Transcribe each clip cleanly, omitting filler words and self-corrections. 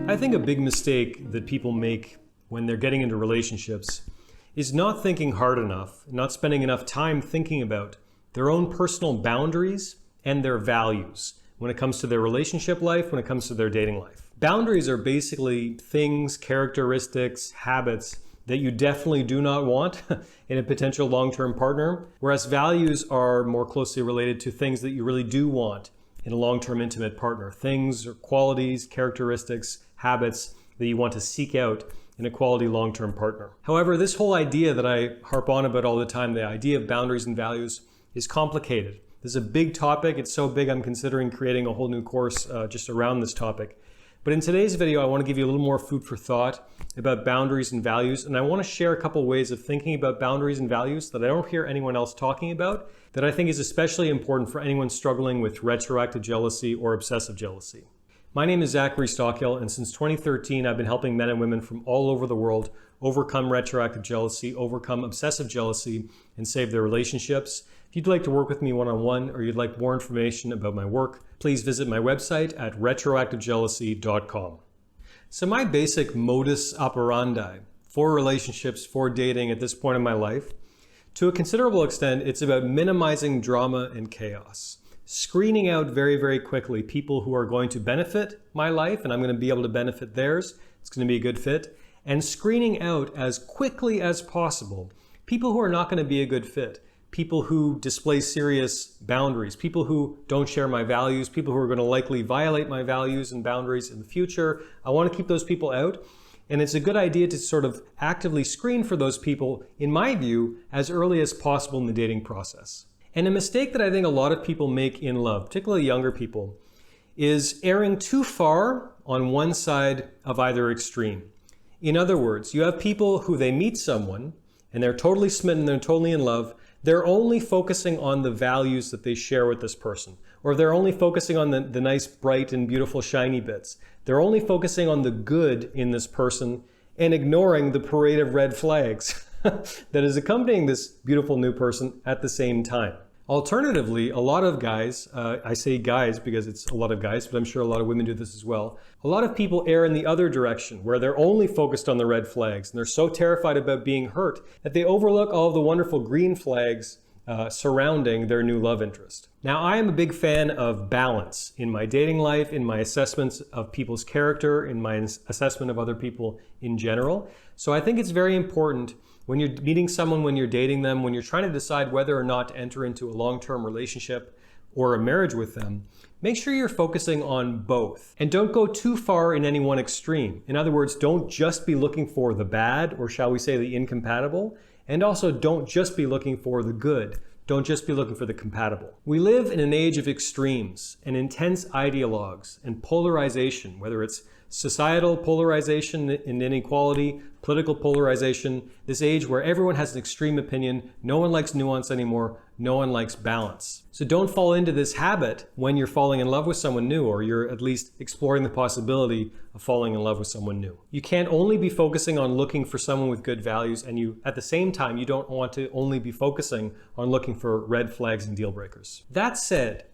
I think a big mistake that people make when they're getting into relationships is not thinking hard enough, not spending enough time thinking about their own personal boundaries and their values when it comes to their relationship life, when it comes to their dating life. Boundaries are basically things, characteristics, habits that you definitely do not want in a potential long-term partner, whereas values are more closely related to things that you really do want in a long-term intimate partner. Things or qualities, characteristics, habits that you want to seek out in a quality long-term partner. However, this whole idea that I harp on about all the time, the idea of boundaries and values, is complicated. This is a big topic. It's so big I'm considering creating a whole new course just around this topic. But in today's video, I want to give you a little more food for thought about boundaries and values, and I want to share a couple ways of thinking about boundaries and values that I don't hear anyone else talking about, that I think is especially important for anyone struggling with retroactive jealousy or obsessive jealousy. My name is Zachary Stockill, and since 2013, I've been helping men and women from all over the world overcome retroactive jealousy, overcome obsessive jealousy, and save their relationships. If you'd like to work with me one-on-one, or you'd like more information about my work, please visit my website at retroactivejealousy.com. So my basic modus operandi for relationships, for dating at this point in my life, to a considerable extent, it's about minimizing drama and chaos. Screening out very, very quickly people who are going to benefit my life and I'm going to be able to benefit theirs. It's going to be a good fit. And screening out as quickly as possible people who are not going to be a good fit. People who display serious boundaries, people who don't share my values, people who are going to likely violate my values and boundaries in the future. I want to keep those people out. And it's a good idea to sort of actively screen for those people, in my view, as early as possible in the dating process. And a mistake that I think a lot of people make in love, particularly younger people, is erring too far on one side of either extreme. In other words, you have people who they meet someone and they're totally smitten, they're totally in love. They're only focusing on the values that they share with this person, or they're only focusing on the nice, bright, and beautiful, shiny bits. They're only focusing on the good in this person and ignoring the parade of red flags that is accompanying this beautiful new person at the same time. Alternatively, a lot of guys, I say guys because it's a lot of guys, but I'm sure a lot of women do this as well. A lot of people err in the other direction where they're only focused on the red flags and they're so terrified about being hurt that they overlook all of the wonderful green flags surrounding their new love interest. Now, I am a big fan of balance in my dating life, in my assessments of people's character, in my assessment of other people in general. So I think it's very important when you're meeting someone, when you're dating them, when you're trying to decide whether or not to enter into a long-term relationship or a marriage with them, make sure you're focusing on both. And don't go too far in any one extreme. In other words, don't just be looking for the bad, or shall we say the incompatible, and also don't just be looking for the good. Don't just be looking for the compatible. We live in an age of extremes and intense ideologues and polarization, whether it's societal polarization and inequality, political polarization, this age where everyone has an extreme opinion, no one likes nuance anymore, no one likes balance. So don't fall into this habit when you're falling in love with someone new, or you're at least exploring the possibility of falling in love with someone new. You can't only be focusing on looking for someone with good values, and you, at the same time, you don't want to only be focusing on looking for red flags and deal breakers. That said,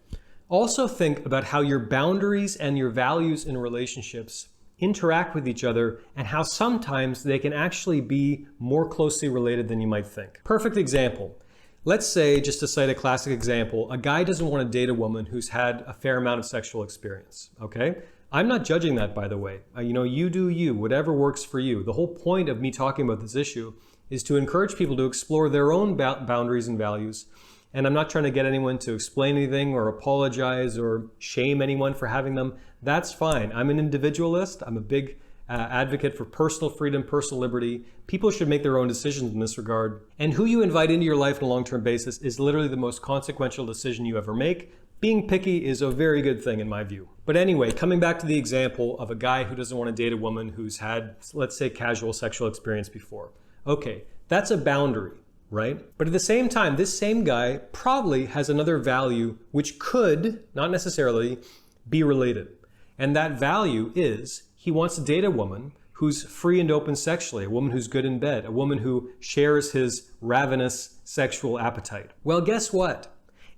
also think about how your boundaries and your values in relationships interact with each other and how sometimes they can actually be more closely related than you might think. Perfect example. Let's say, just to cite a classic example, a guy doesn't want to date a woman who's had a fair amount of sexual experience, okay? I'm not judging that, by the way. You do you, whatever works for you. The whole point of me talking about this issue is to encourage people to explore their own boundaries and values. And I'm not trying to get anyone to explain anything or apologize or shame anyone for having them. That's fine. I'm an individualist. I'm a big advocate for personal freedom, personal liberty. People should make their own decisions in this regard. And who you invite into your life on a long-term basis is literally the most consequential decision you ever make. Being picky is a very good thing in my view. But anyway, coming back to the example of a guy who doesn't want to date a woman who's had, let's say, casual sexual experience before. Okay, that's a boundary, right? But at the same time, this same guy probably has another value which could, not necessarily, be related. And that value is he wants to date a woman who's free and open sexually, a woman who's good in bed, a woman who shares his ravenous sexual appetite. Well, guess what?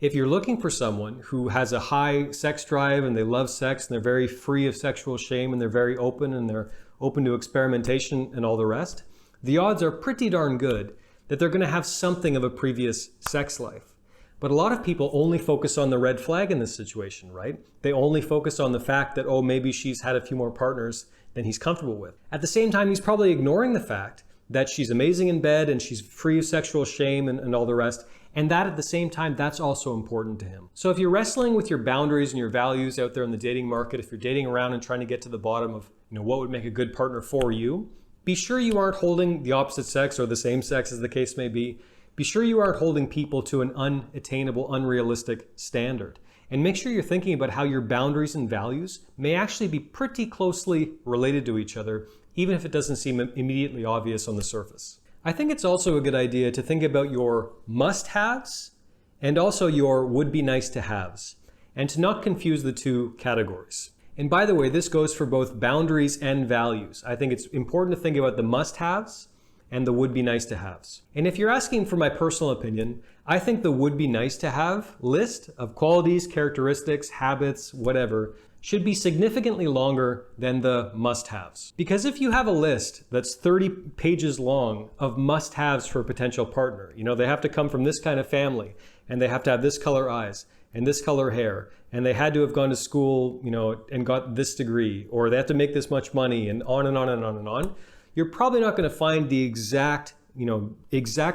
If you're looking for someone who has a high sex drive and they love sex and they're very free of sexual shame and they're very open and they're open to experimentation and all the rest, the odds are pretty darn good that they're going to have something of a previous sex life. But a lot of people only focus on the red flag in this situation, right? They only focus on the fact that, oh, maybe she's had a few more partners than he's comfortable with. At the same time, he's probably ignoring the fact that she's amazing in bed and she's free of sexual shame and all the rest. And that at the same time, that's also important to him. So if you're wrestling with your boundaries and your values out there in the dating market, if you're dating around and trying to get to the bottom of what would make a good partner for you, be sure you aren't holding the opposite sex or the same sex as the case may be. Be sure you aren't holding people to an unattainable, unrealistic standard. And make sure you're thinking about how your boundaries and values may actually be pretty closely related to each other, even if it doesn't seem immediately obvious on the surface. I think it's also a good idea to think about your must-haves and also your would-be nice-to-haves, and to not confuse the two categories. And by the way, this goes for both boundaries and values. I think it's important to think about the must-haves and the would-be nice-to-haves. And if you're asking for my personal opinion, I think the would-be nice-to-have list of qualities, characteristics, habits, whatever, should be significantly longer than the must-haves. Because if you have a list that's 30 pages long of must-haves for a potential partner, they have to come from this kind of family, and they have to have this color eyes, and this color hair, and they had to have gone to school, and got this degree, or they have to make this much money, and on and on and on and on, you're probably not going to find the exact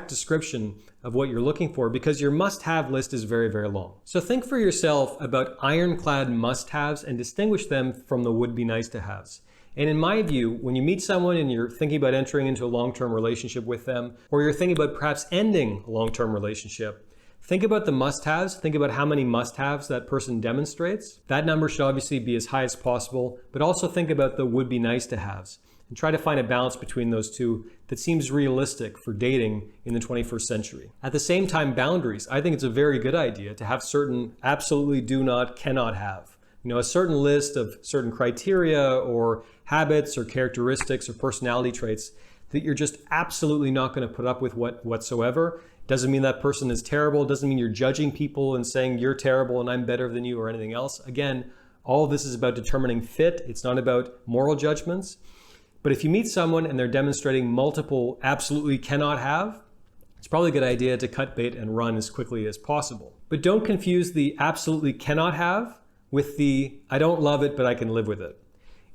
description of what you're looking for, because your must-have list is very, very long. So think for yourself about ironclad must-haves and distinguish them from the would-be nice-to-haves. And in my view, when you meet someone and you're thinking about entering into a long-term relationship with them, or you're thinking about perhaps ending a long-term relationship, think about the must-haves. Think about how many must-haves that person demonstrates. That number should obviously be as high as possible, but also think about the would-be nice-to-haves and try to find a balance between those two that seems realistic for dating in the 21st century. At the same time, boundaries. I think it's a very good idea to have certain absolutely do not, cannot have. A certain list of certain criteria or habits or characteristics or personality traits that you're just absolutely not going to put up with whatsoever. Doesn't mean that person is terrible. Doesn't mean you're judging people and saying you're terrible and I'm better than you or anything else. Again, all of this is about determining fit. It's not about moral judgments. But if you meet someone and they're demonstrating multiple absolutely cannot have, it's probably a good idea to cut bait and run as quickly as possible. But don't confuse the absolutely cannot have with the I don't love it, but I can live with it.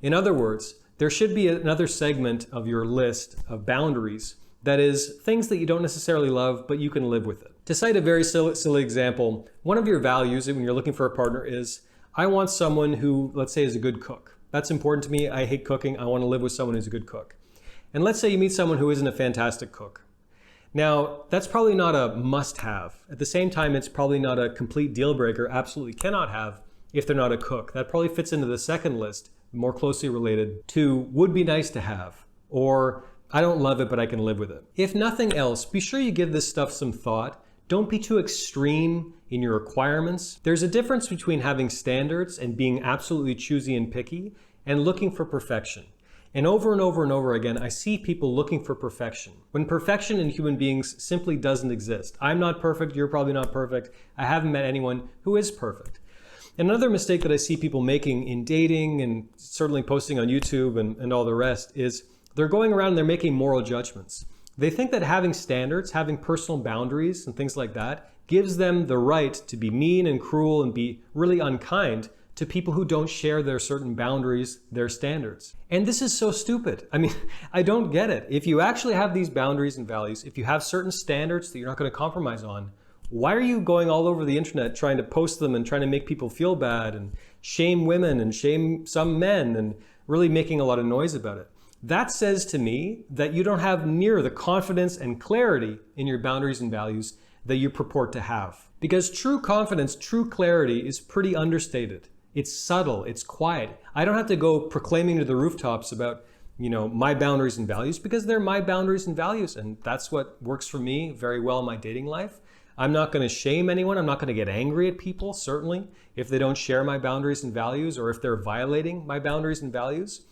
In other words, there should be another segment of your list of boundaries that is things that you don't necessarily love, but you can live with it. To cite a very silly example, one of your values when you're looking for a partner is, I want someone who, let's say, is a good cook. That's important to me. I hate cooking. I want to live with someone who's a good cook. And let's say you meet someone who isn't a fantastic cook. Now, that's probably not a must-have. At the same time, it's probably not a complete deal breaker, absolutely cannot have, if they're not a cook. That probably fits into the second list, more closely related to would be nice to have, or I don't love it, but I can live with it. If nothing else, be sure you give this stuff some thought. Don't be too extreme in your requirements. There's a difference between having standards and being absolutely choosy and picky and looking for perfection. And over and over and over again, I see people looking for perfection, when perfection in human beings simply doesn't exist. I'm not perfect, you're probably not perfect. I haven't met anyone who is perfect. Another mistake that I see people making in dating and certainly posting on YouTube and all the rest is they're going around and they're making moral judgments. They think that having standards, having personal boundaries and things like that gives them the right to be mean and cruel and be really unkind to people who don't share their certain boundaries, their standards. And this is so stupid. I mean, I don't get it. If you actually have these boundaries and values, if you have certain standards that you're not going to compromise on, why are you going all over the internet trying to post them and trying to make people feel bad and shame women and shame some men and really making a lot of noise about it? That says to me that you don't have near the confidence and clarity in your boundaries and values that you purport to have. Because true confidence, true clarity is pretty understated. It's subtle, it's quiet. I don't have to go proclaiming to the rooftops about, my boundaries and values, because they're my boundaries and values, and that's what works for me very well in my dating life. I'm not going to shame anyone. I'm not going to get angry at people, certainly, if they don't share my boundaries and values or if they're violating my boundaries and values.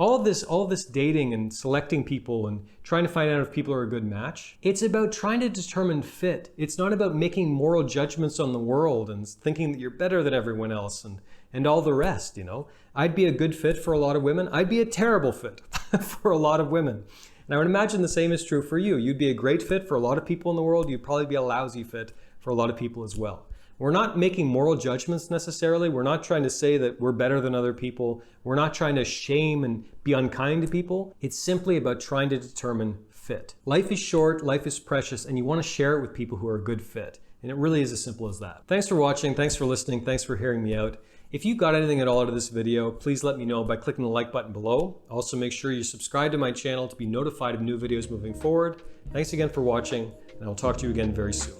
All of this dating and selecting people and trying to find out if people are a good match, it's about trying to determine fit. It's not about making moral judgments on the world and thinking that you're better than everyone else and all the rest, you know. I'd be a good fit for a lot of women. I'd be a terrible fit for a lot of women. And I would imagine the same is true for you. You'd be a great fit for a lot of people in the world. You'd probably be a lousy fit for a lot of people as well. We're not making moral judgments necessarily. We're not trying to say that we're better than other people. We're not trying to shame and be unkind to people. It's simply about trying to determine fit. Life is short, life is precious, and you want to share it with people who are a good fit. And it really is as simple as that. Thanks for watching. Thanks for listening. Thanks for hearing me out. If you got anything at all out of this video, please let me know by clicking the like button below. Also, make sure you subscribe to my channel to be notified of new videos moving forward. Thanks again for watching, and I'll talk to you again very soon.